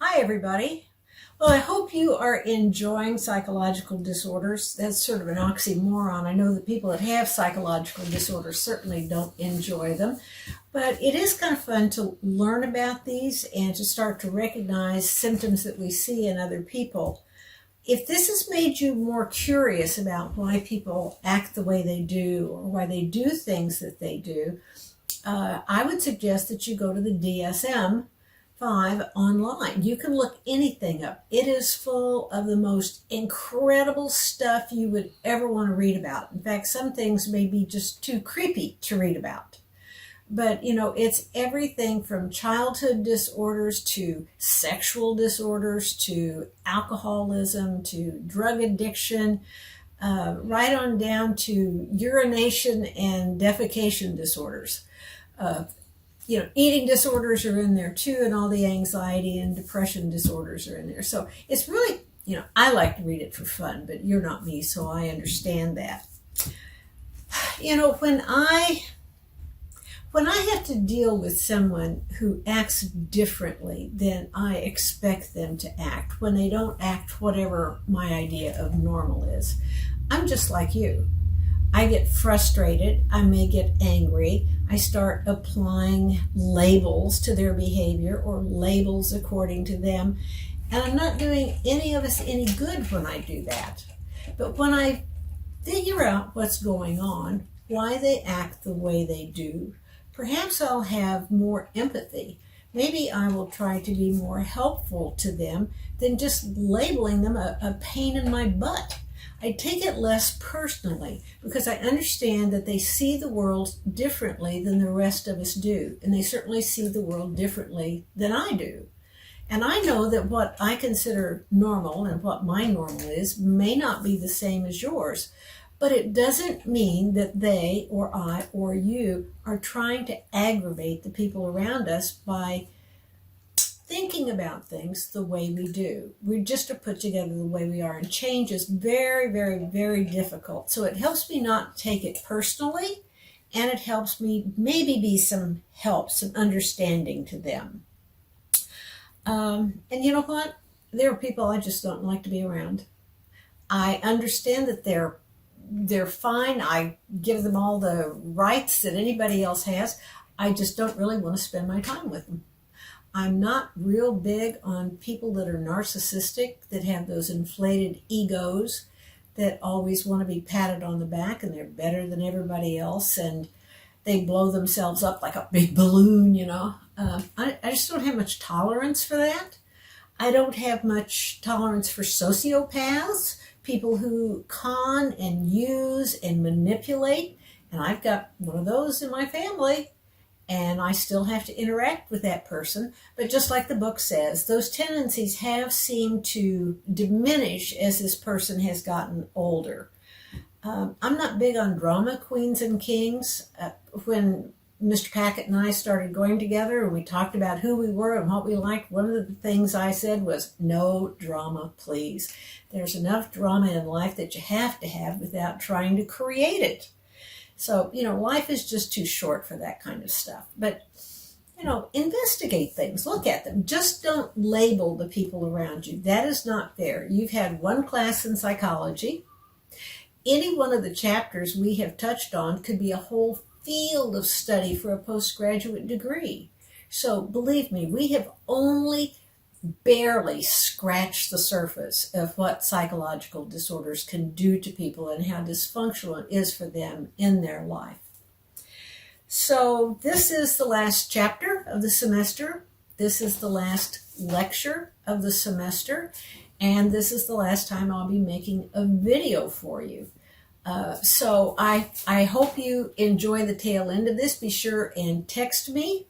Hi, everybody. Well, I hope you are enjoying psychological disorders. That's sort of an oxymoron. I know that people that have psychological disorders certainly don't enjoy them, but it is kind of fun to learn about these and to start to recognize symptoms that we see in other people. If this has made you more curious about why people act the way they do or why they do things that they do, I would suggest that you go to the DSM-5 online. You can look anything up. It is full of the most incredible stuff you would ever want to read about. In fact, some things may be just too creepy to read about. But, it's everything from childhood disorders to sexual disorders to alcoholism to drug addiction, right on down to urination and defecation disorders. Uh, Eating disorders are in there too, and all the anxiety and depression disorders are in there. So it's really, I like to read it for fun, but you're not me, so I understand that. When I have to deal with someone who acts differently than I expect them to act, when they don't act whatever my idea of normal is, I'm just like you. I get frustrated. I may get angry. I start applying labels to their behavior or labels according to them. And I'm not doing any of us any good when I do that. But when I figure out what's going on, why they act the way they do, perhaps I'll have more empathy. Maybe I will try to be more helpful to them than just labeling them a pain in my butt. I take it less personally because I understand that they see the world differently than the rest of us do. And they certainly see the world differently than I do. And I know that what I consider normal and what my normal is may not be the same as yours. But it doesn't mean that they or I or you are trying to aggravate the people around us by thinking about things the way we do. We just are put together the way we are, and change is very, very, very difficult. So it helps me not take it personally, and it helps me maybe be some help, some understanding to them. And you know what? There are people I just don't like to be around. I understand that they're fine. I give them all the rights that anybody else has. I just don't really want to spend my time with them. I'm not real big on people that are narcissistic, that have those inflated egos, that always want to be patted on the back and they're better than everybody else and they blow themselves up like a big balloon. I just don't have much tolerance for that. I don't have much tolerance for sociopaths, people who con and use and manipulate. And I've got one of those in my family. And I still have to interact with that person. But just like the book says, those tendencies have seemed to diminish as this person has gotten older. I'm not big on drama queens and kings. When Mr. Packett and I started going together and we talked about who we were and what we liked, one of the things I said was, no drama, please. There's enough drama in life that you have to have without trying to create it. So, life is just too short for that kind of stuff. But, investigate things, look at them. Just don't label the people around you. That is not fair. You've had one class in psychology. Any one of the chapters we have touched on could be a whole field of study for a postgraduate degree. So, believe me, we have only barely scratch the surface of what psychological disorders can do to people and how dysfunctional it is for them in their life. So this is the last chapter of the semester. This is the last lecture of the semester. And this is the last time I'll be making a video for you. So I hope you enjoy the tail end of this. Be sure and text me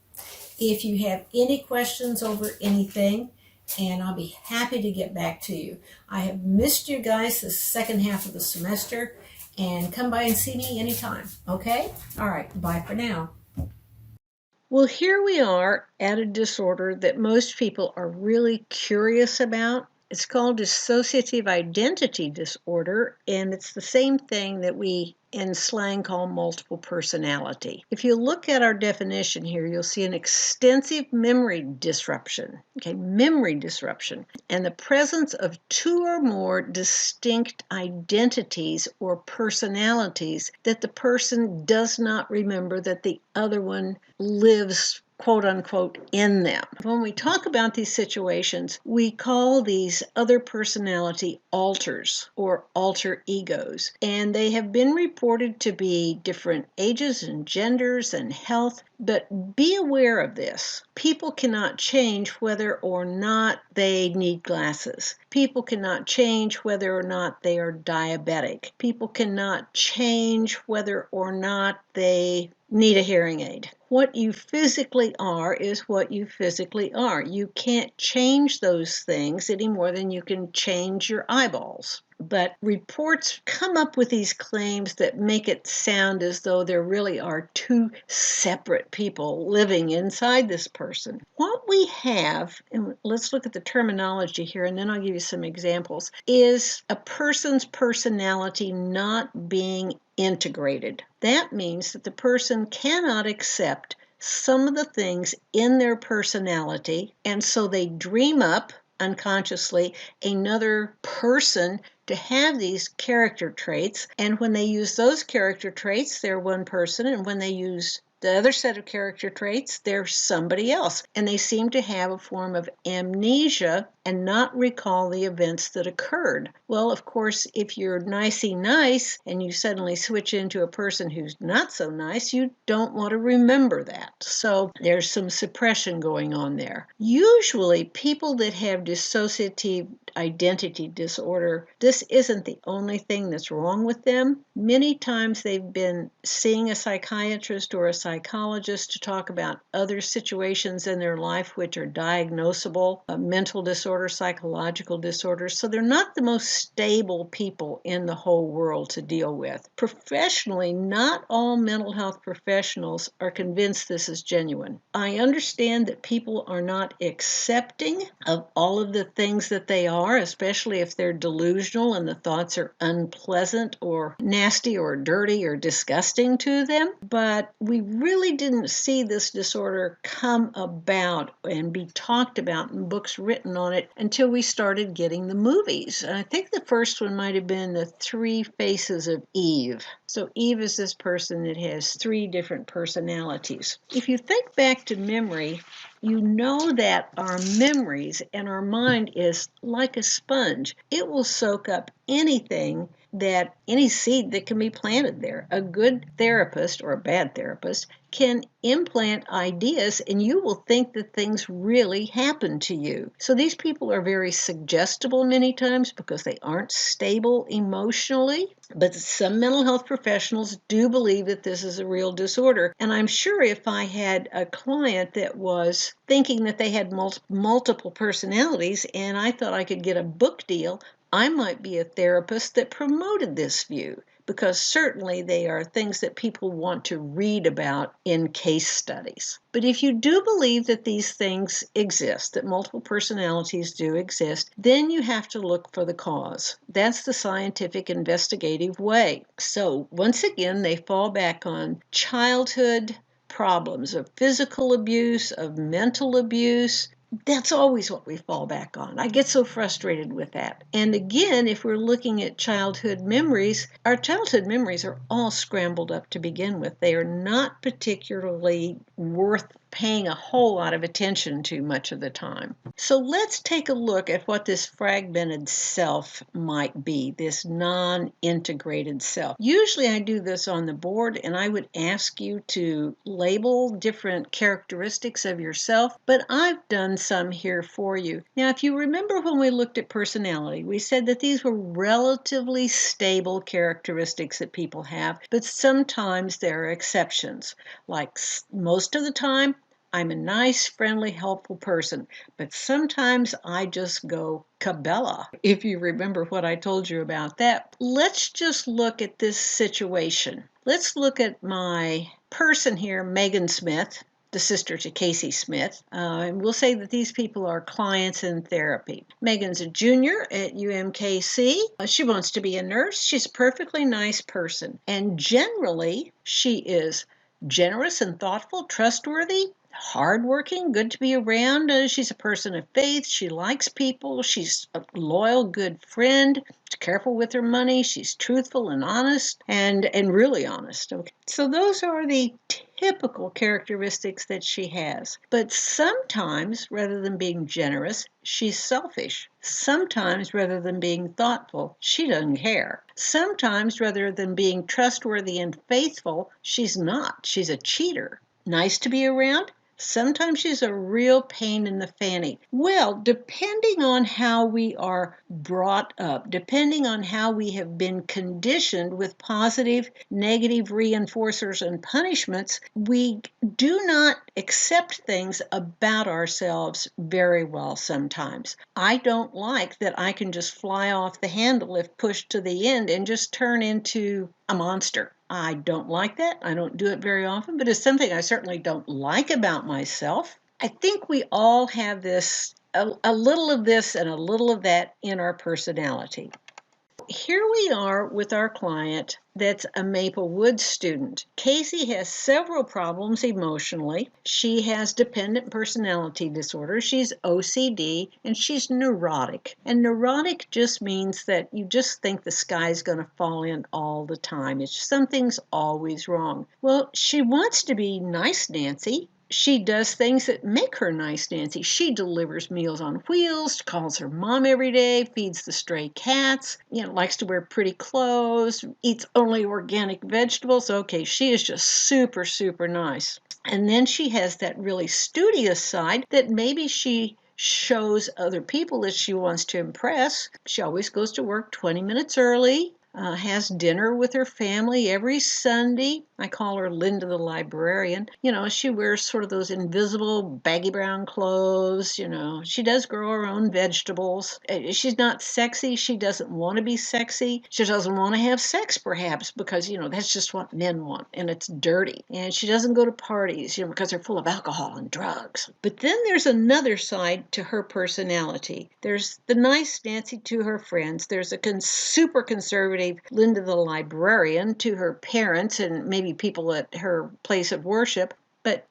if you have any questions over anything, and I'll be happy to get back to you. I have missed you guys the second half of the semester, and come by and see me anytime, okay? All right, bye for now. Well, here we are at a disorder that most people are really curious about It's called dissociative identity disorder, and it's the same thing that we in slang call multiple personality. If you look at our definition here, you'll see an extensive memory disruption. Okay, memory disruption, and the presence of two or more distinct identities or personalities that the person does not remember that the other one lives, quote unquote, in them. When we talk about these situations, we call these other personality alters or alter egos, and they have been reported to be different ages and genders and health. But be aware of this. People cannot change whether or not they need glasses. People cannot change whether or not they are diabetic. People cannot change whether or not they need a hearing aid. What you physically are is what you physically are. You can't change those things any more than you can change your eyeballs. But reports come up with these claims that make it sound as though there really are two separate people living inside this person. What we have, and let's look at the terminology here, and then I'll give you some examples, is a person's personality not being integrated. That means that the person cannot accept some of the things in their personality, and so they dream up unconsciously another person to have these character traits, and when they use those character traits, they're one person, and when they use the other set of character traits, they're somebody else. And they seem to have a form of amnesia and not recall the events that occurred. Well, of course, if you're nicey nice and you suddenly switch into a person who's not so nice, you don't want to remember that. So there's some suppression going on there. Usually, people that have dissociative identity disorder, this isn't the only thing that's wrong with them. Many times they've been seeing a psychiatrist or a psychologist to talk about other situations in their life which are diagnosable, mental disorder, psychological disorders. So they're not the most stable people in the whole world to deal with. Professionally, not all mental health professionals are convinced this is genuine. I understand that people are not accepting of all of the things that they are, especially if they're delusional and the thoughts are unpleasant or nasty or dirty or disgusting to them. But we really didn't see this disorder come about and be talked about in books written on it until we started getting the movies. And I think the first one might have been The Three Faces of Eve. So Eve is this person that has three different personalities. If you think back to memory, you know that our memories and our mind is like a sponge. It will soak up anything, that any seed that can be planted there. A good therapist or a bad therapist can implant ideas and you will think that things really happen to you. So these people are very suggestible many times because they aren't stable emotionally. But some mental health professionals do believe that this is a real disorder. And I'm sure if I had a client that was thinking that they had multiple personalities and I thought I could get a book deal, I might be a therapist that promoted this view, because certainly they are things that people want to read about in case studies. But if you do believe that these things exist, that multiple personalities do exist, then you have to look for the cause. That's the scientific investigative way. So once again, they fall back on childhood problems of physical abuse, of mental abuse. That's always what we fall back on. I get so frustrated with that. And again, if we're looking at childhood memories, our childhood memories are all scrambled up to begin with. They are not particularly worth paying a whole lot of attention to much of the time. So let's take a look at what this fragmented self might be, this non-integrated self. Usually I do this on the board and I would ask you to label different characteristics of yourself, but I've done some here for you. Now, if you remember when we looked at personality, we said that these were relatively stable characteristics that people have, but sometimes there are exceptions. Like most of the time, I'm a nice, friendly, helpful person, but sometimes I just go Cabela, if you remember what I told you about that. Let's just look at this situation. Let's look at my person here, Megan Smith. the sister to Casey Smith. And we'll say that these people are clients in therapy. Megan's a junior at UMKC. She wants to be a nurse. She's a perfectly nice person. And generally, she is generous and thoughtful, trustworthy, hardworking, good to be around. She's a person of faith. She likes people. She's a loyal, good friend. She's careful with her money. She's truthful and honest, and really honest. Okay. So those are the typical characteristics that she has. But sometimes, rather than being generous, she's selfish. Sometimes, rather than being thoughtful, she doesn't care. Sometimes, rather than being trustworthy and faithful, she's not. She's a cheater. Nice to be around? Sometimes she's a real pain in the fanny. Well, depending on how we are brought up, depending on how we have been conditioned with positive, negative reinforcers and punishments, we do not accept things about ourselves very well sometimes. I don't like that I can just fly off the handle if pushed to the end and just turn into a monster. I don't like that. I don't do it very often, but it's something I certainly don't like about myself. I think we all have this, a little of this and a little of that in our personality. Here we are with our client that's a Maple Woods student. Casey has several problems emotionally. She has dependent personality disorder. She's OCD and she's neurotic. And neurotic just means that you just think the sky's going to fall in all the time. Something's always wrong. Well, she wants to be nice Nancy. She does things that make her nice Nancy. She delivers meals on wheels, calls her mom every day, feeds the stray cats, likes to wear pretty clothes, eats only organic vegetables. Okay, she is just super, super nice. And then she has that really studious side that maybe she shows other people that she wants to impress. She always goes to work 20 minutes early. Has dinner with her family every Sunday. I call her Linda the librarian. She wears sort of those invisible baggy brown clothes. She does grow her own vegetables. She's not sexy. She doesn't want to be sexy. She doesn't want to have sex, perhaps, because, that's just what men want, and it's dirty. And she doesn't go to parties, because they're full of alcohol and drugs. But then there's another side to her personality. There's the nice Nancy to her friends. There's a super conservative Linda the librarian to her parents and maybe people at her place of worship. But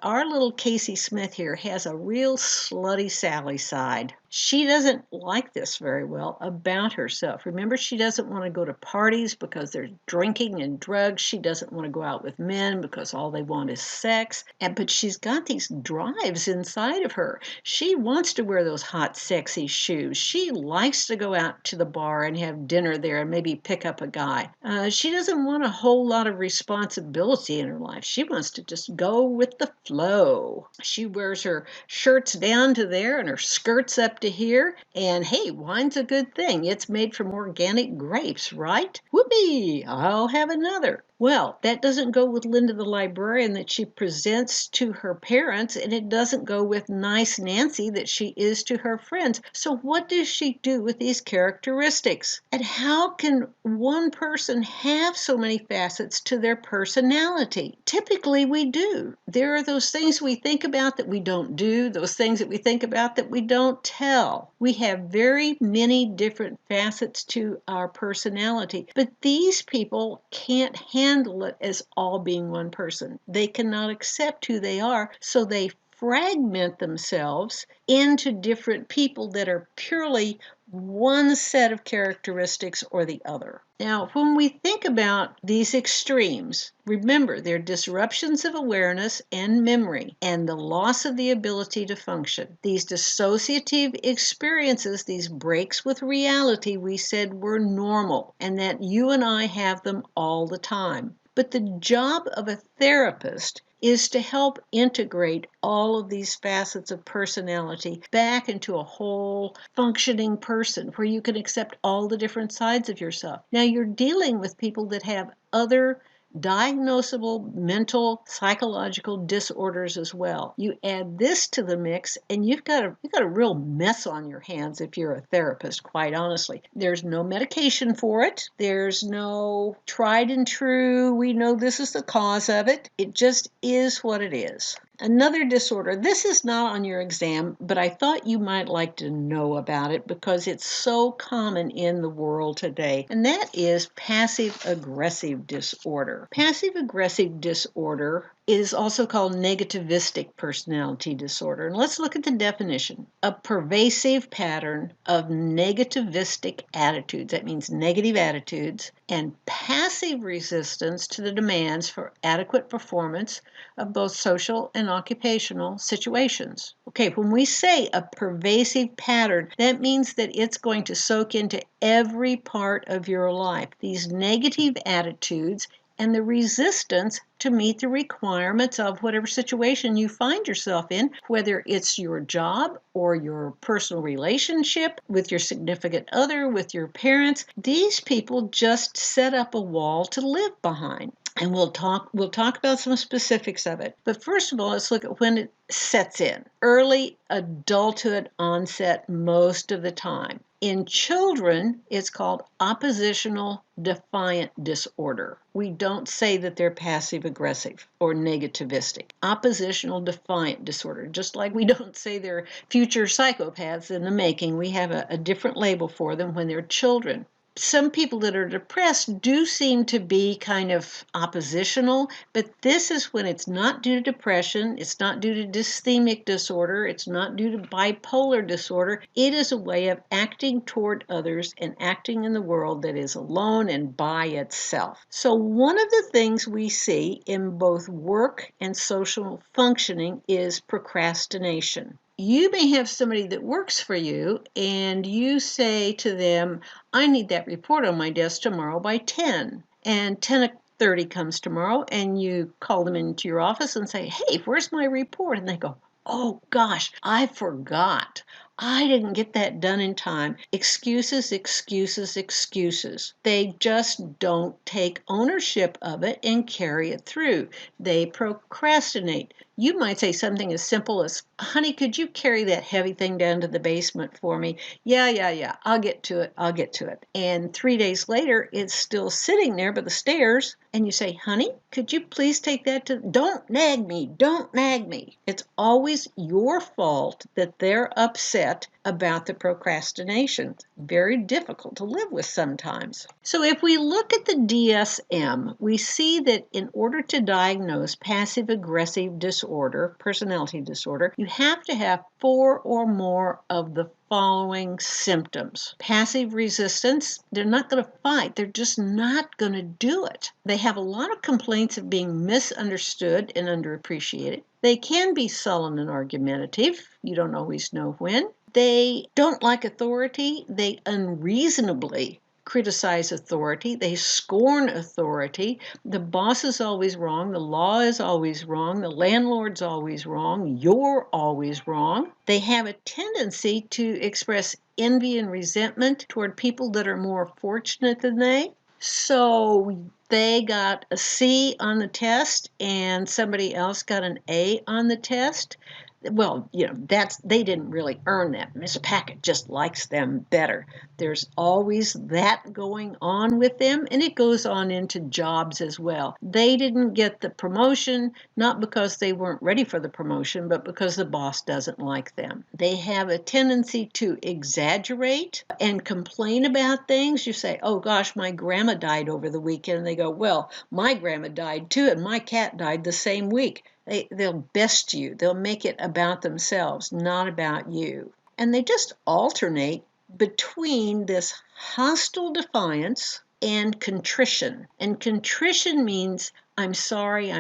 our little Casey Smith here has a real slutty Sally side. She doesn't like this very well about herself. Remember, she doesn't want to go to parties because there's drinking and drugs. She doesn't want to go out with men because all they want is sex. But she's got these drives inside of her. She wants to wear those hot, sexy shoes. She likes to go out to the bar and have dinner there and maybe pick up a guy. She doesn't want a whole lot of responsibility in her life. She wants to just go with the flow. She wears her shirts down to there and her skirts up to here. And hey, wine's a good thing. It's made from organic grapes, right? Whoopee! I'll have another. Well, that doesn't go with Linda the librarian that she presents to her parents, and it doesn't go with nice Nancy that she is to her friends. So what does she do with these characteristics? And how can one person have so many facets to their personality? Typically, we do. There are those things we think about that we don't do, those things that we think about that we don't tell. We have very many different facets to our personality, but these people can't handle it as all being one person. They cannot accept who they are, so they fragment themselves into different people that are purely one set of characteristics or the other. Now, when we think about these extremes, remember they're disruptions of awareness and memory and the loss of the ability to function. These dissociative experiences, these breaks with reality, we said were normal and that you and I have them all the time. But the job of a therapist is to help integrate all of these facets of personality back into a whole functioning person where you can accept all the different sides of yourself. Now, you're dealing with people that have other diagnosable mental psychological disorders as well. You add this to the mix and you've got a real mess on your hands if you're a therapist, quite honestly. There's no medication for it. There's no tried and true, we know this is the cause of it. It just is what it is. Another disorder, this is not on your exam, but I thought you might like to know about it because it's so common in the world today, and that is passive-aggressive disorder. Passive-aggressive disorder is also called negativistic personality disorder. And let's look at the definition. A pervasive pattern of negativistic attitudes, that means negative attitudes, and passive resistance to the demands for adequate performance of both social and occupational situations. Okay, when we say a pervasive pattern, that means that it's going to soak into every part of your life. These negative attitudes and the resistance to meet the requirements of whatever situation you find yourself in, whether it's your job or your personal relationship with your significant other, with your parents. These people just set up a wall to live behind. And we'll talk about some specifics of it. But first of all, let's look at when it sets in. Early adulthood onset most of the time. In children, it's called oppositional defiant disorder. We don't say that they're passive aggressive or negativistic. Oppositional defiant disorder, just like we don't say they're future psychopaths in the making. We have a different label for them when they're children. Some people that are depressed do seem to be kind of oppositional, but this is when it's not due to depression, it's not due to dysthemic disorder, it's not due to bipolar disorder. It is a way of acting toward others and acting in the world that is alone and by itself. So one of the things we see in both work and social functioning is procrastination. You may have somebody that works for you and you say to them, I need that report on my desk tomorrow by 10. And 10:30 comes tomorrow and you call them into your office and say, hey, where's my report? And they go, oh gosh, I forgot. I didn't get that done in time. Excuses, excuses, excuses. They just don't take ownership of it and carry it through. They procrastinate. You might say something as simple as, honey, could you carry that heavy thing down to the basement for me? Yeah. I'll get to it. And 3 days later, it's still sitting there by the stairs. And you say, honey, could you please take that to, don't nag me. It's always your fault that they're upset about the procrastination. Very difficult to live with sometimes. So if we look at the DSM, we see that in order to diagnose passive-aggressive disorder, personality disorder, you have to have 4 or more of the following symptoms. Passive resistance, they're not going to fight. They're just not going to do it. They have a lot of complaints of being misunderstood and underappreciated. They can be sullen and argumentative. You don't always know when. They don't like authority. They unreasonably criticize authority. They scorn authority. The boss is always wrong. The law is always wrong. The landlord's always wrong. You're always wrong. They have a tendency to express envy and resentment toward people that are more fortunate than they. So they got a C on the test and somebody else got an A on the test. Well, they didn't really earn that. Miss Packett just likes them better. There's always that going on with them, and it goes on into jobs as well. They didn't get the promotion, not because they weren't ready for the promotion, but because the boss doesn't like them. They have a tendency to exaggerate and complain about things. You say, oh gosh, my grandma died over the weekend. And they go, well, my grandma died too, and my cat died the same week. They'll best you. They'll make it about themselves, not about you. And they just alternate between this hostile defiance and contrition. And contrition means, I'm sorry.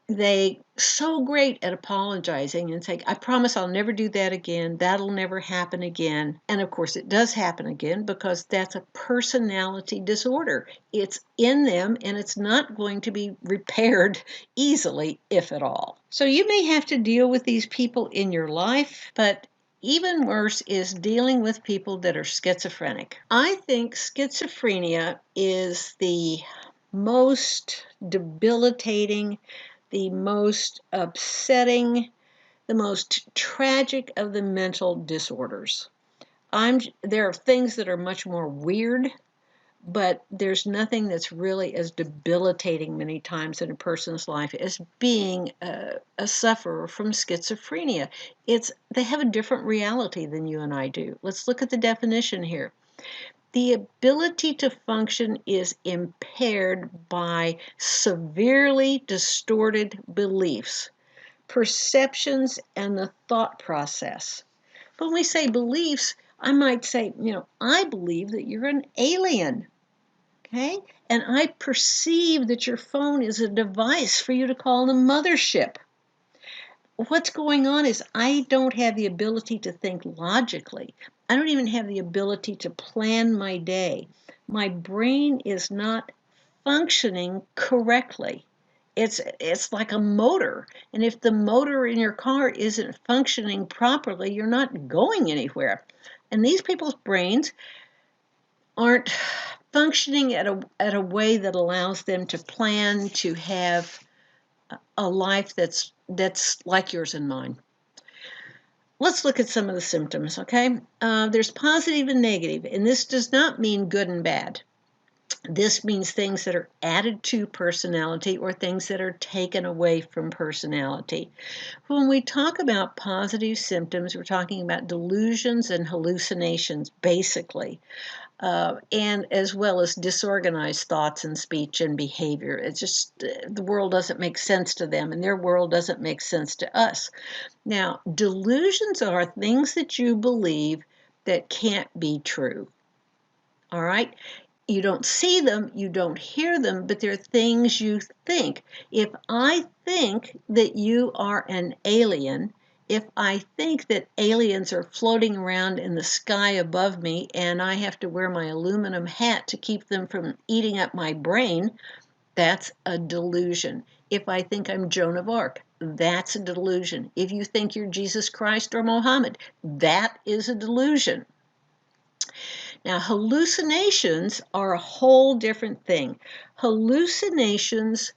They so great at apologizing and saying, I promise I'll never do that again. That'll never happen again. And of course it does happen again because that's a personality disorder. It's in them and it's not going to be repaired easily, if at all. So you may have to deal with these people in your life, but even worse is dealing with people that are schizophrenic. I think schizophrenia is the most debilitating, the most upsetting, the most tragic of the mental disorders. There are things that are much more weird, but there's nothing that's really as debilitating many times in a person's life as being a sufferer from schizophrenia. They have a different reality than you and I do. Let's look at the definition here. The ability to function is impaired by severely distorted beliefs, perceptions, and the thought process. But when we say beliefs, I might say, I believe that you're an alien. Okay? And I perceive that your phone is a device for you to call the mothership. What's going on is I don't have the ability to think logically. I don't even have the ability to plan my day. My brain is not functioning correctly. It's like a motor. And if the motor in your car isn't functioning properly, you're not going anywhere. And these people's brains aren't functioning at a way that allows them to plan to have a life that's like yours and mine. Let's look at some of the symptoms, okay? There's positive and negative, and this does not mean good and bad. This means things that are added to personality or things that are taken away from personality. When we talk about positive symptoms, we're talking about delusions and hallucinations, basically. And as well as disorganized thoughts and speech and behavior. It's just the world doesn't make sense to them, and their world doesn't make sense to us. Now, delusions are things that you believe that can't be true. All right? You don't see them, you don't hear them, but they're things you think. If I think that you are an alien, if I think that aliens are floating around in the sky above me and I have to wear my aluminum hat to keep them from eating up my brain, that's a delusion. If I think I'm Joan of Arc, that's a delusion. If you think you're Jesus Christ or Mohammed, that is a delusion. Now, hallucinations are a whole different thing. Hallucinations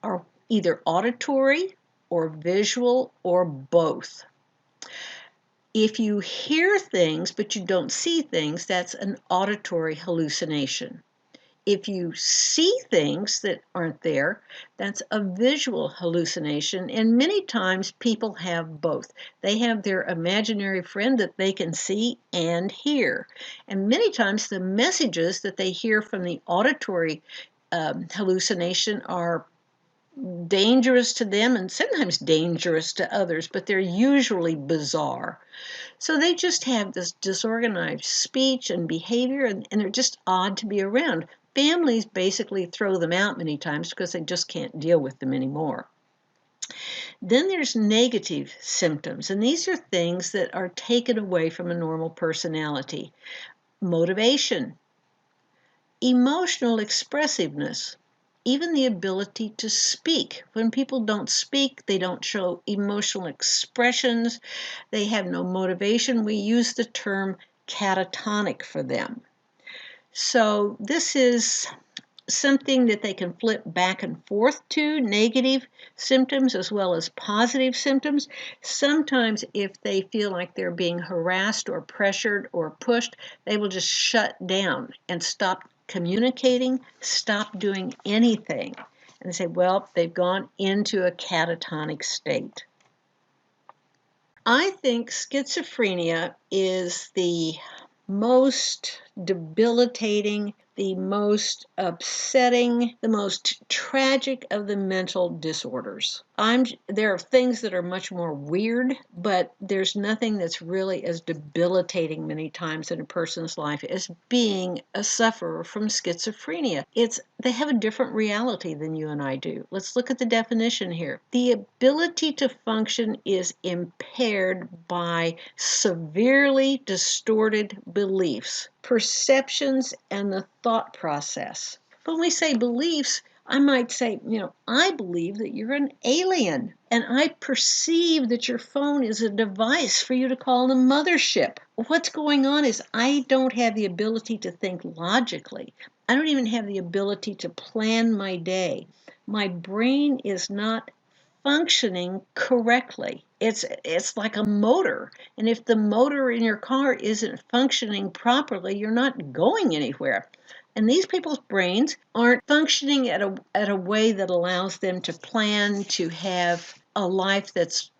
are either auditory or visual or both. If you hear things but you don't see things, that's an auditory hallucination. If you see things that aren't there, that's a visual hallucination. And many times people have both. They have their imaginary friend that they can see and hear. And many times the messages that they hear from the auditory hallucination are dangerous to them and sometimes dangerous to others, but they're usually bizarre. So they just have this disorganized speech and behavior, and they're just odd to be around. Families basically throw them out many times because they just can't deal with them anymore. Then there's negative symptoms, and these are things that are taken away from a normal personality. Motivation, emotional expressiveness, even the ability to speak. When people don't speak, they don't show emotional expressions, they have no motivation. We use the term catatonic for them. So this is something that they can flip back and forth to, negative symptoms as well as positive symptoms. Sometimes if they feel like they're being harassed or pressured or pushed, they will just shut down and stop communicating, stop doing anything. And they say, well, they've gone into a catatonic state. I think schizophrenia is the most debilitating, the most upsetting, the most tragic of the mental disorders. There are things that are much more weird, but there's nothing that's really as debilitating many times in a person's life as being a sufferer from schizophrenia. They have a different reality than you and I do. Let's look at the definition here. The ability to function is impaired by severely distorted beliefs, perceptions, and the thought process. But when we say beliefs, I might say, I believe that you're an alien, and I perceive that your phone is a device for you to call the mothership. What's going on is I don't have the ability to think logically. I don't even have the ability to plan my day. My brain is not functioning correctly. It's like a motor. And if the motor in your car isn't functioning properly, you're not going anywhere. And these people's brains aren't functioning at a way that allows them to plan to have a life that's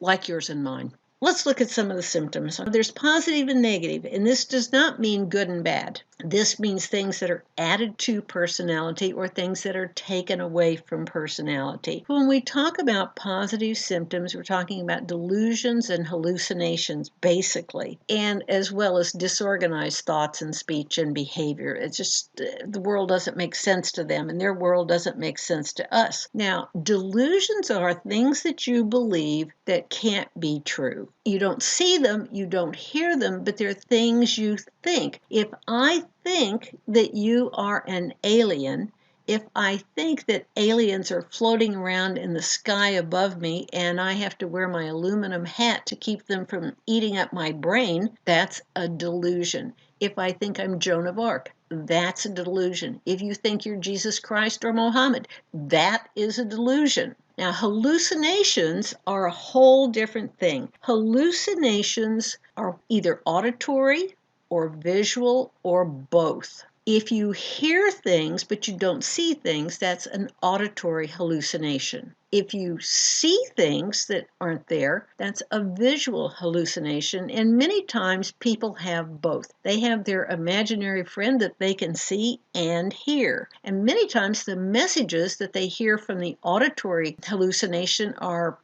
like yours and mine. Let's look at some of the symptoms. There's positive and negative, and this does not mean good and bad. This means things that are added to personality or things that are taken away from personality. When we talk about positive symptoms, we're talking about delusions and hallucinations, basically, and as well as disorganized thoughts and speech and behavior. It's just the world doesn't make sense to them, and their world doesn't make sense to us. Now, delusions are things that you believe that can't be true. You don't see them, you don't hear them, but they're things you think. If I think that you are an alien, if I think that aliens are floating around in the sky above me and I have to wear my aluminum hat to keep them from eating up my brain, that's a delusion. If I think I'm Joan of Arc, that's a delusion. If you think you're Jesus Christ or Mohammed, that is a delusion. Now, hallucinations are a whole different thing. Hallucinations are either auditory or visual or both. If you hear things but you don't see things, that's an auditory hallucination. If you see things that aren't there, that's a visual hallucination. And many times people have both. They have their imaginary friend that they can see and hear. And many times the messages that they hear from the auditory hallucination are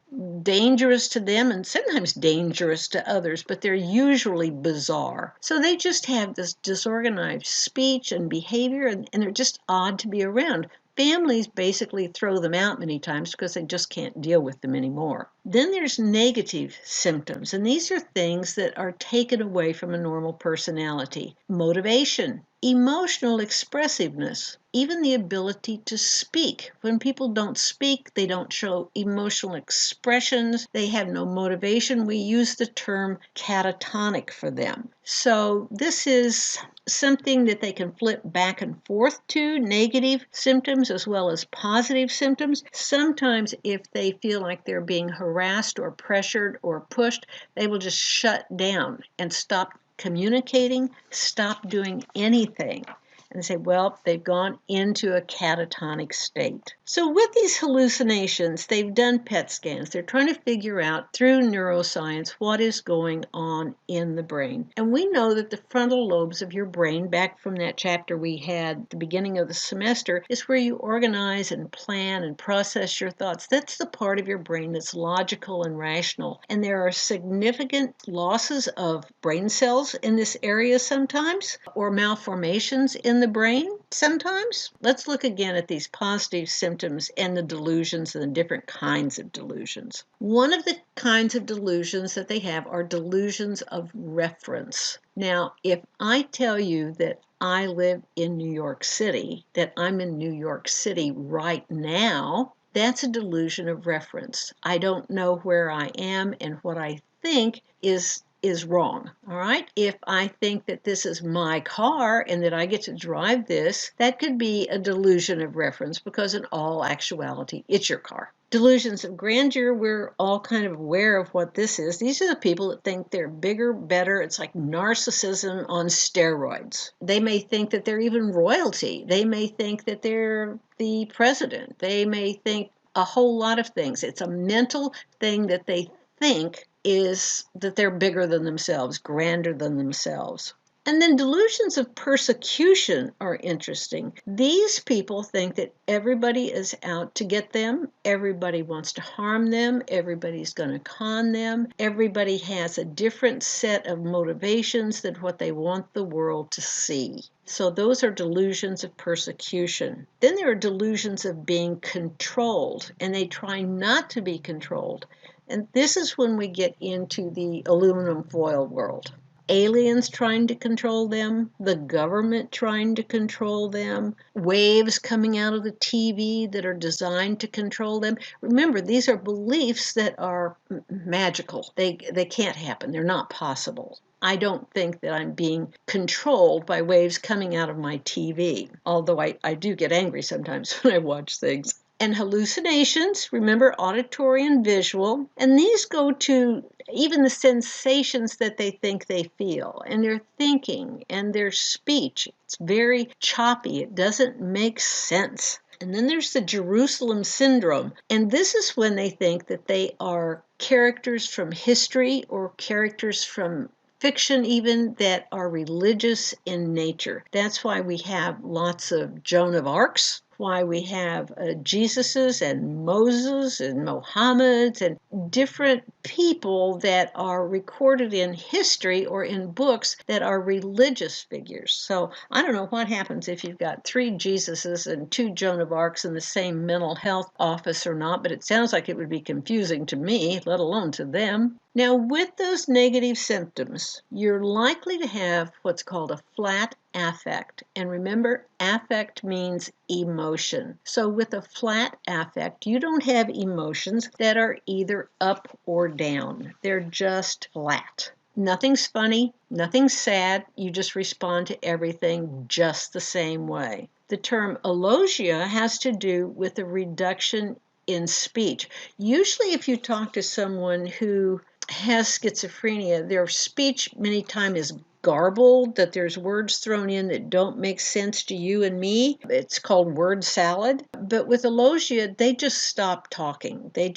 dangerous to them and sometimes dangerous to others, but they're usually bizarre. So they just have this disorganized speech and behavior, and they're just odd to be around. Families basically throw them out many times because they just can't deal with them anymore. Then there's negative symptoms, and these are things that are taken away from a normal personality. Motivation, emotional expressiveness, even the ability to speak. When people don't speak, they don't show emotional expressions, they have no motivation. We use the term catatonic for them. So this is something that they can flip back and forth to, negative symptoms as well as positive symptoms. Sometimes if they feel like they're being harassed or pressured or pushed, they will just shut down and stop communicating, stop doing anything. And say, well, they've gone into a catatonic state. So with these hallucinations, they've done PET scans. They're trying to figure out through neuroscience what is going on in the brain. And we know that the frontal lobes of your brain, back from that chapter we had at the beginning of the semester, is where you organize and plan and process your thoughts. That's the part of your brain that's logical and rational. And there are significant losses of brain cells in this area sometimes, or malformations in the brain sometimes. Let's look again at these positive symptoms and the delusions and the different kinds of delusions. One of the kinds of delusions that they have are delusions of reference. Now, if I tell you that I live in New York City, that I'm in New York City right now, that's a delusion of reference. I don't know where I am, and what I think is wrong. All right. If I think that this is my car and that I get to drive this, that could be a delusion of reference because in all actuality, it's your car. Delusions of grandeur, we're all kind of aware of what this is. These are the people that think they're bigger, better. It's like narcissism on steroids. They may think that they're even royalty. They may think that they're the president. They may think a whole lot of things. It's a mental thing that they think is that they're bigger than themselves, grander than themselves. And then delusions of persecution are interesting. These people think that everybody is out to get them, everybody wants to harm them, everybody's going to con them, everybody has a different set of motivations than what they want the world to see. So those are delusions of persecution. Then there are delusions of being controlled, and they try not to be controlled. And this is when we get into the aluminum foil world. Aliens trying to control them, the government trying to control them, waves coming out of the TV that are designed to control them. Remember, these are beliefs that are magical. They can't happen. They're not possible. I don't think that I'm being controlled by waves coming out of my TV, although I do get angry sometimes when I watch things. And hallucinations, remember, auditory and visual, and these go to even the sensations that they think they feel, and their thinking and their speech. It's very choppy. It doesn't make sense. And then there's the Jerusalem syndrome. And this is when they think that they are characters from history or characters from fiction even that are religious in nature. That's why we have lots of Joan of Arcs, why we have Jesuses and Moses and Mohammeds and different people that are recorded in history or in books that are religious figures. So I don't know what happens if you've got 3 Jesuses and 2 Joan of Arcs in the same mental health office or not, but it sounds like it would be confusing to me, let alone to them. Now, with those negative symptoms, you're likely to have what's called a flat affect. And remember, affect means emotion. So with a flat affect, you don't have emotions that are either up or down. They're just flat. Nothing's funny, nothing's sad. You just respond to everything just the same way. The term alogia has to do with a reduction in speech. Usually if you talk to someone who has schizophrenia, their speech many times is garbled, that there's words thrown in that don't make sense to you and me. It's called word salad. But with alogia, they just stop talking. They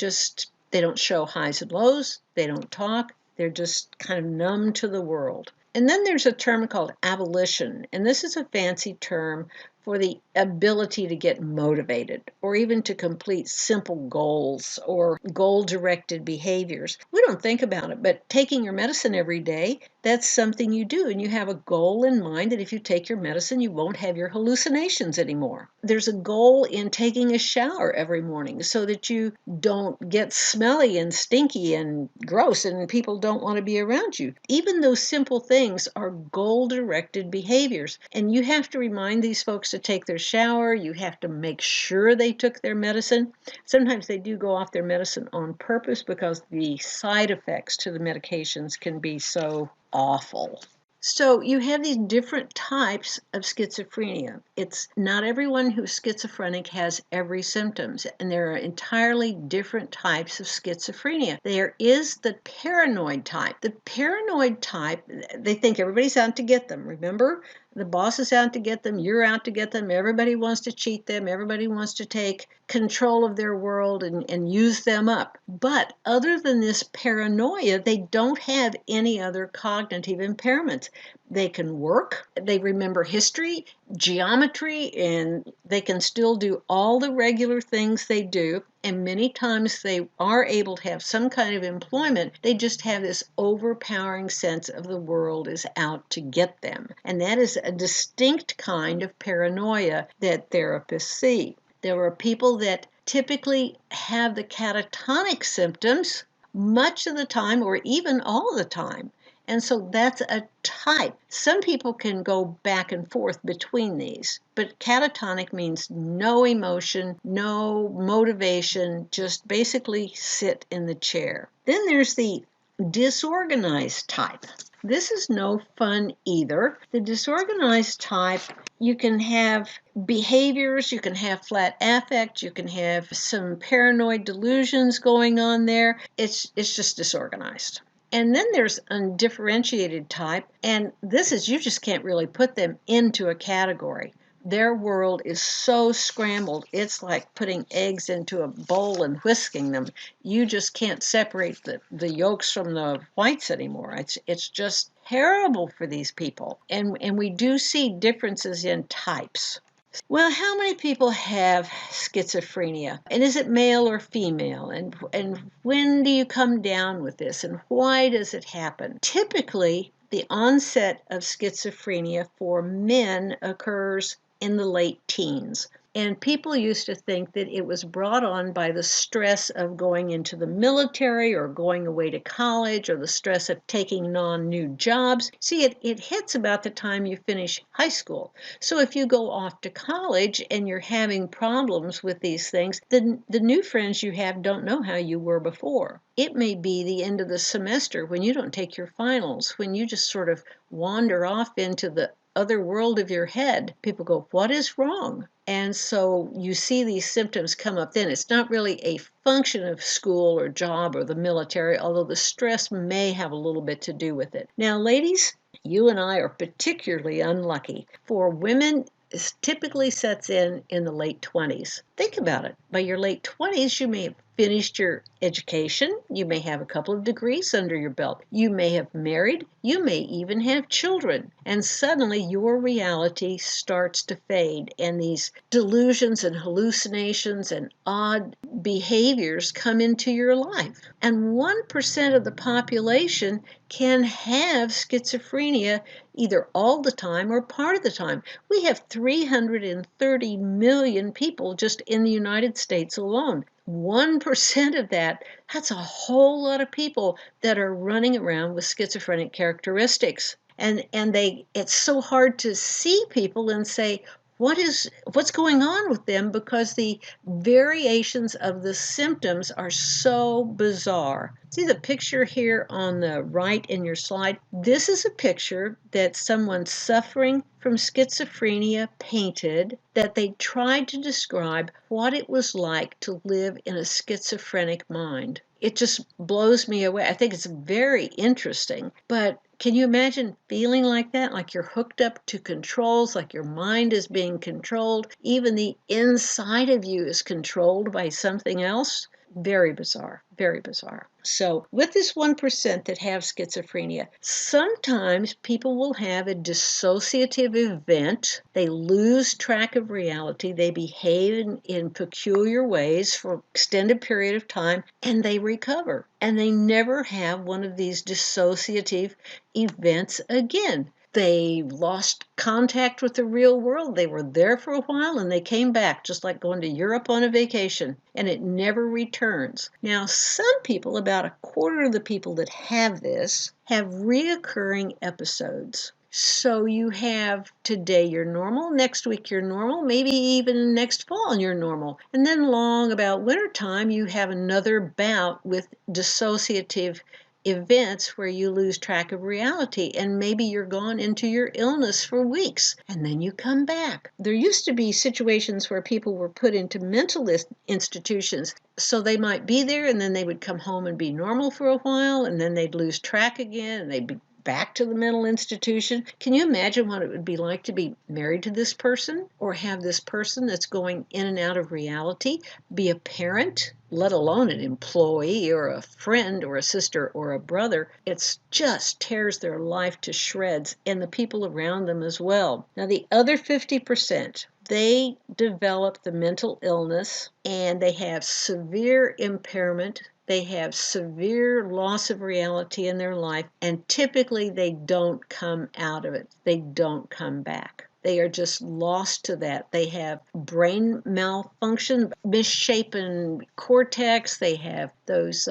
don't show highs and lows. They don't talk. They're just kind of numb to the world. And then there's a term called abolition, and this is a fancy term for the ability to get motivated or even to complete simple goals or goal-directed behaviors. We don't think about it, but taking your medicine every day, that's something you do, and you have a goal in mind that if you take your medicine, you won't have your hallucinations anymore. There's a goal in taking a shower every morning so that you don't get smelly and stinky and gross and people don't want to be around you. Even those simple things are goal-directed behaviors, and you have to remind these folks to take their shower. You have to make sure they took their medicine. Sometimes they do go off their medicine on purpose because the side effects to the medications can be so awful. So you have these different types of schizophrenia. It's not everyone who's schizophrenic has every symptoms, and there are entirely different types of schizophrenia. There is the paranoid type. The paranoid type, they think everybody's out to get them. Remember? The boss is out to get them, you're out to get them, everybody wants to cheat them, everybody wants to take control of their world and use them up. But other than this paranoia, they don't have any other cognitive impairments. They can work, they remember history, geometry, and they can still do all the regular things they do. And many times they are able to have some kind of employment. They just have this overpowering sense of the world is out to get them. And that is a distinct kind of paranoia that therapists see. There are people that typically have the catatonic symptoms much of the time or even all the time. And so that's a type. Some people can go back and forth between these, but catatonic means no emotion, no motivation, just basically sit in the chair. Then there's the disorganized type. This is no fun either. The disorganized type, you can have behaviors, you can have flat affect, you can have some paranoid delusions going on there. It's just disorganized. And then there's undifferentiated type, and this is, you just can't really put them into a category. Their world is so scrambled, it's like putting eggs into a bowl and whisking them. You just can't separate the yolks from the whites anymore. It's just terrible for these people. And we do see differences in types. Well, how many people have schizophrenia? And is it male or female? And when do you come down with this? And why does it happen? Typically, the onset of schizophrenia for men occurs in the late teens. And people used to think that it was brought on by the stress of going into the military or going away to college or the stress of taking on new jobs. See, it hits about the time you finish high school. So if you go off to college and you're having problems with these things, then the new friends you have don't know how you were before. It may be the end of the semester when you don't take your finals, when you just sort of wander off into the other world of your head. People go, what is wrong? And so you see these symptoms come up then. It's not really a function of school or job or the military, although the stress may have a little bit to do with it. Now, ladies, you and I are particularly unlucky. For women, it typically sets in the late 20s. Think about it. By your late 20s, you may have finished your education. You may have a couple of degrees under your belt. You may have married. You may even have children. And suddenly your reality starts to fade, and these delusions and hallucinations and odd behaviors come into your life. And 1% of the population can have schizophrenia either all the time or part of the time. We have 330 million people just in the United States alone. 1% of that's a whole lot of people that are running around with schizophrenic characteristics. And it's so hard to see people and say, what's going on with them, because the variations of the symptoms are so bizarre. See the picture here on the right in your slide? This is a picture that someone suffering from schizophrenia painted, that they tried to describe what it was like to live in a schizophrenic mind. It just blows me away. I think it's very interesting, but can you imagine feeling like that? Like you're hooked up to controls, like your mind is being controlled. Even the inside of you is controlled by something else. Very bizarre, very bizarre. So with this 1% that have schizophrenia, sometimes people will have a dissociative event. They lose track of reality. They behave in peculiar ways for an extended period of time, and they recover. And they never have one of these dissociative events again. They lost contact with the real world. They were there for a while and they came back, just like going to Europe on a vacation, and it never returns. Now, some people, about a quarter of the people that have this, have reoccurring episodes. So you have today you're normal, next week you're normal, maybe even next fall you're normal. And then long about wintertime, you have another bout with dissociative events where you lose track of reality, and maybe you're gone into your illness for weeks and then you come back. There used to be situations where people were put into mental institutions, so they might be there and then they would come home and be normal for a while, and then they'd lose track again and they'd be back to the mental institution. Can you imagine what it would be like to be married to this person, or have this person that's going in and out of reality be a parent, let alone an employee or a friend or a sister or a brother? It just tears their life to shreds, and the people around them as well. Now, the other 50%, they develop the mental illness and they have severe impairment. They have severe loss of reality in their life, and typically they don't come out of it. They don't come back. They are just lost to that. They have brain malfunction, misshapen cortex. They have those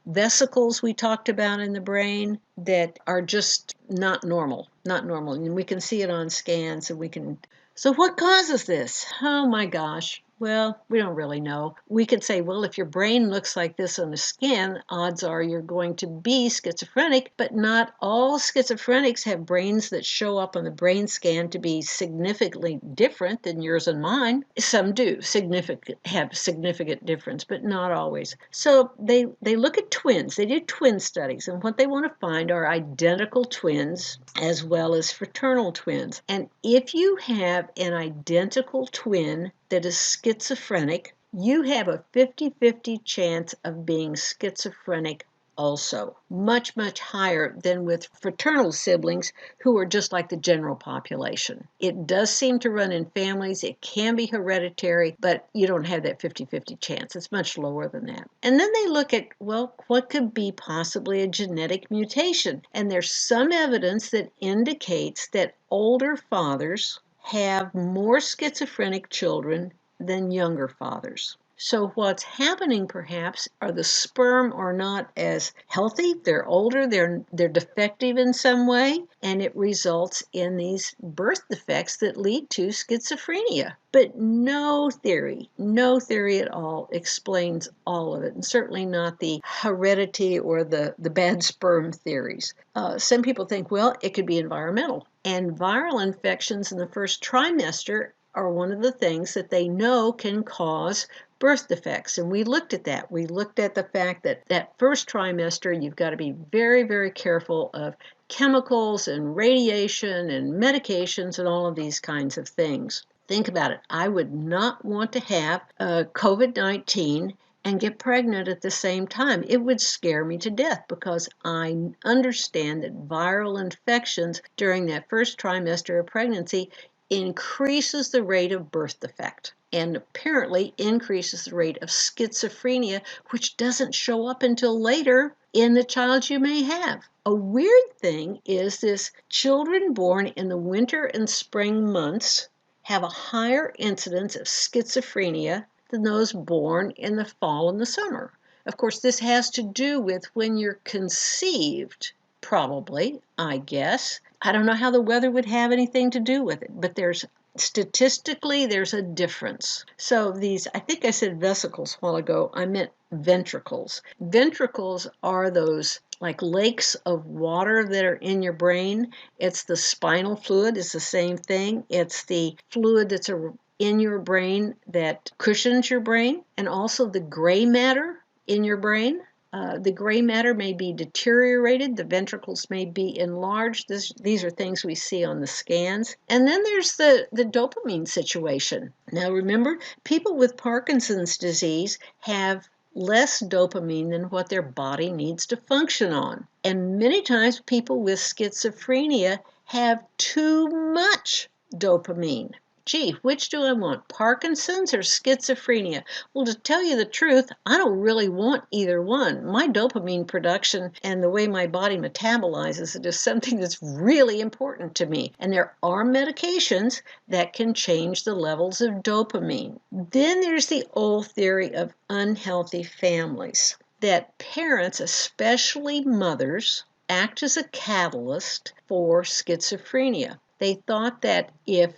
vesicles we talked about in the brain that are just not normal, not normal. And we can see it on scans, and we can. So what causes this? Oh my gosh. Well, we don't really know. We could say, well, if your brain looks like this on the scan, odds are you're going to be schizophrenic, but not all schizophrenics have brains that show up on the brain scan to be significantly different than yours and mine. Some do have significant difference, but not always. So they look at twins. They do twin studies, and what they want to find are identical twins as well as fraternal twins. And if you have an identical twin that is schizophrenic, you have a 50-50 chance of being schizophrenic also. Much, much higher than with fraternal siblings who are just like the general population. It does seem to run in families. It can be hereditary, but you don't have that 50-50 chance. It's much lower than that. And then they look at, well, what could be possibly a genetic mutation? And there's some evidence that indicates that older fathers have more schizophrenic children than younger fathers. So what's happening perhaps are the sperm are not as healthy, they're older, they're defective in some way, and it results in these birth defects that lead to schizophrenia. But no theory at all explains all of it, and certainly not the heredity or the bad sperm theories. Some people think, well, it could be environmental. And viral infections in the first trimester are one of the things that they know can cause birth defects. And we looked at that. We looked at the fact that that first trimester, you've got to be very, very careful of chemicals and radiation and medications and all of these kinds of things. Think about it. I would not want to have COVID-19 and get pregnant at the same time. It would scare me to death because I understand that viral infections during that first trimester of pregnancy increases the rate of birth defect and apparently increases the rate of schizophrenia, which doesn't show up until later in the child you may have. A weird thing is this children born in the winter and spring months have a higher incidence of schizophrenia than those born in the fall and the summer. Of course, this has to do with when you're conceived, probably, I guess. I don't know how the weather would have anything to do with it, but statistically, there's a difference. So I think I said vesicles a while ago, I meant ventricles. Ventricles are those like lakes of water that are in your brain. It's the spinal fluid, it's the same thing. It's the fluid that's in your brain that cushions your brain, and also the gray matter in your brain. The gray matter may be deteriorated. The ventricles may be enlarged. These are things we see on the scans. And then there's the dopamine situation. Now remember, people with Parkinson's disease have less dopamine than what their body needs to function on. And many times people with schizophrenia have too much dopamine. Gee, which do I want, Parkinson's or schizophrenia? Well, to tell you the truth, I don't really want either one. My dopamine production and the way my body metabolizes it is something that's really important to me. And there are medications that can change the levels of dopamine. Then there's the old theory of unhealthy families, that parents, especially mothers, act as a catalyst for schizophrenia. They thought that if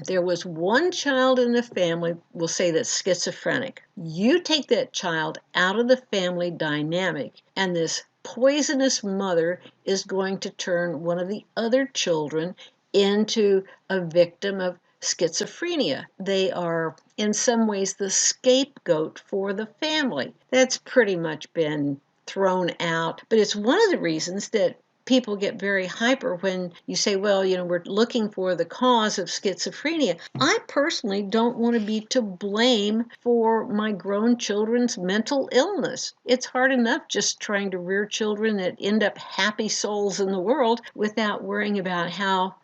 there was one child in the family, we'll say that's schizophrenic, you take that child out of the family dynamic, and this poisonous mother is going to turn one of the other children into a victim of schizophrenia. They are, in some ways, the scapegoat for the family. That's pretty much been thrown out, but it's one of the reasons that people get very hyper when you say, well, we're looking for the cause of schizophrenia. I personally don't want to be to blame for my grown children's mental illness. It's hard enough just trying to rear children that end up happy souls in the world without worrying about how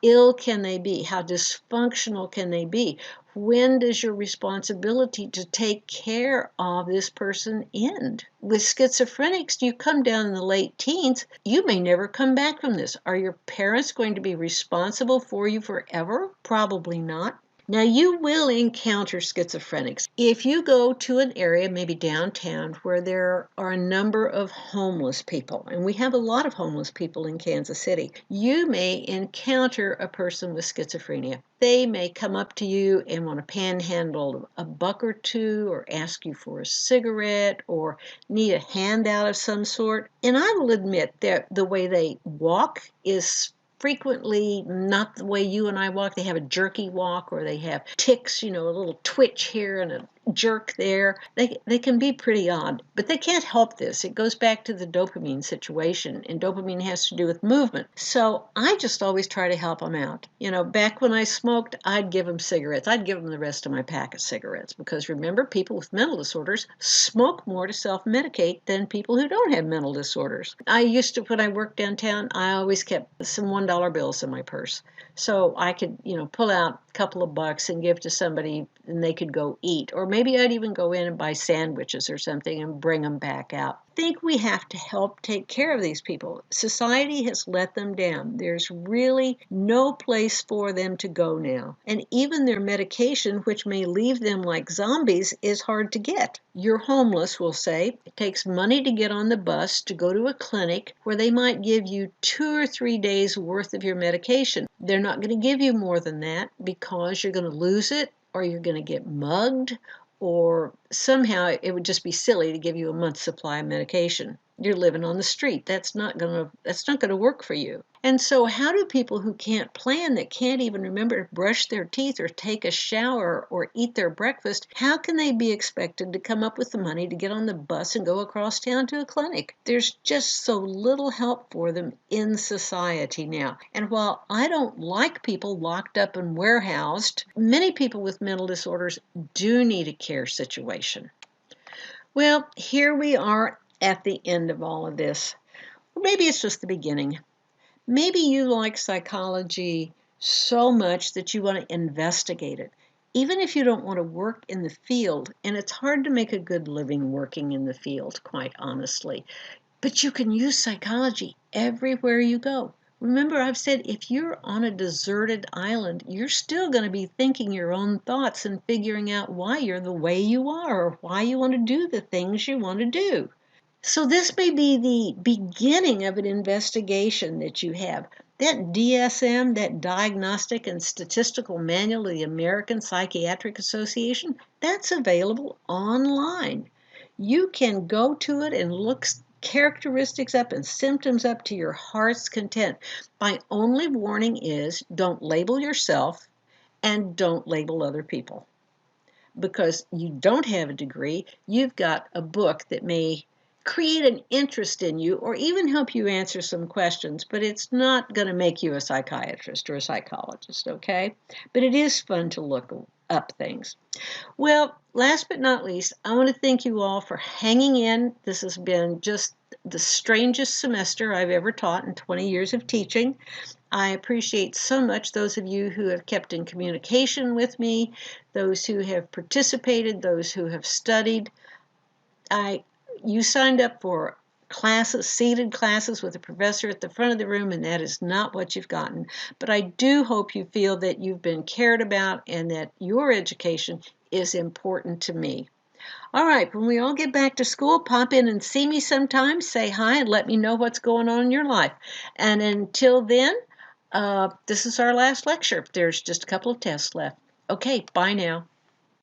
ill can they be, how dysfunctional can they be. When does your responsibility to take care of this person end? With schizophrenics, you come down in the late teens, you may never come back from this. Are your parents going to be responsible for you forever? Probably not. Now, you will encounter schizophrenics. If you go to an area, maybe downtown, where there are a number of homeless people, and we have a lot of homeless people in Kansas City, you may encounter a person with schizophrenia. They may come up to you and want to panhandle a buck or two, or ask you for a cigarette, or need a handout of some sort. And I will admit that the way they walk is frequently not the way you and I walk. They have a jerky walk, or they have tics, a little twitch here and a jerk there. They can be pretty odd, but they can't help this. It goes back to the dopamine situation, and dopamine has to do with movement. So I just always try to help them out. Back when I smoked, I'd give them cigarettes. I'd give them the rest of my pack of cigarettes, because remember, people with mental disorders smoke more to self-medicate than people who don't have mental disorders. I used to, when I worked downtown, I always kept some $1 bills in my purse, so I could, pull out a couple of bucks and give to somebody, and they could go eat. Or maybe I'd even go in and buy sandwiches or something and bring them back out. I think we have to help take care of these people. Society has let them down. There's really no place for them to go now. And even their medication, which may leave them like zombies, is hard to get. You're homeless, we'll say. It takes money to get on the bus to go to a clinic where they might give you 2 or 3 days worth of your medication. They're not going to give you more than that because you're going to lose it, or you're going to get mugged, or somehow it would just be silly to give you a month's supply of medication. You're living on the street. That's not going to work for you. And so how do people who can't plan, that can't even remember to brush their teeth or take a shower or eat their breakfast, how can they be expected to come up with the money to get on the bus and go across town to a clinic? There's just so little help for them in society now. And while I don't like people locked up and warehoused, many people with mental disorders do need a care situation. Well, here we are at the end of all of this. Or maybe it's just the beginning. Maybe you like psychology so much that you want to investigate it, even if you don't want to work in the field. And it's hard to make a good living working in the field, quite honestly. But you can use psychology everywhere you go. Remember, I've said if you're on a deserted island, you're still going to be thinking your own thoughts and figuring out why you're the way you are or why you want to do the things you want to do. So this may be the beginning of an investigation that you have. That DSM, that Diagnostic and Statistical Manual of the American Psychiatric Association, that's available online. You can go to it and look characteristics up and symptoms up to your heart's content. My only warning is don't label yourself and don't label other people. Because you don't have a degree, you've got a book that may create an interest in you or even help you answer some questions, but it's not going to make you a psychiatrist or a psychologist, okay? But it is fun to look up things. Well, last but not least, I want to thank you all for hanging in. This has been just the strangest semester I've ever taught in 20 years of teaching. I appreciate so much those of you who have kept in communication with me, those who have participated, those who have studied. You signed up for classes, seated classes with a professor at the front of the room, and that is not what you've gotten. But I do hope you feel that you've been cared about and that your education is important to me. All right, when we all get back to school, pop in and see me sometime, say hi, and let me know what's going on in your life. And until then, this is our last lecture. There's just a couple of tests left. Okay, bye now.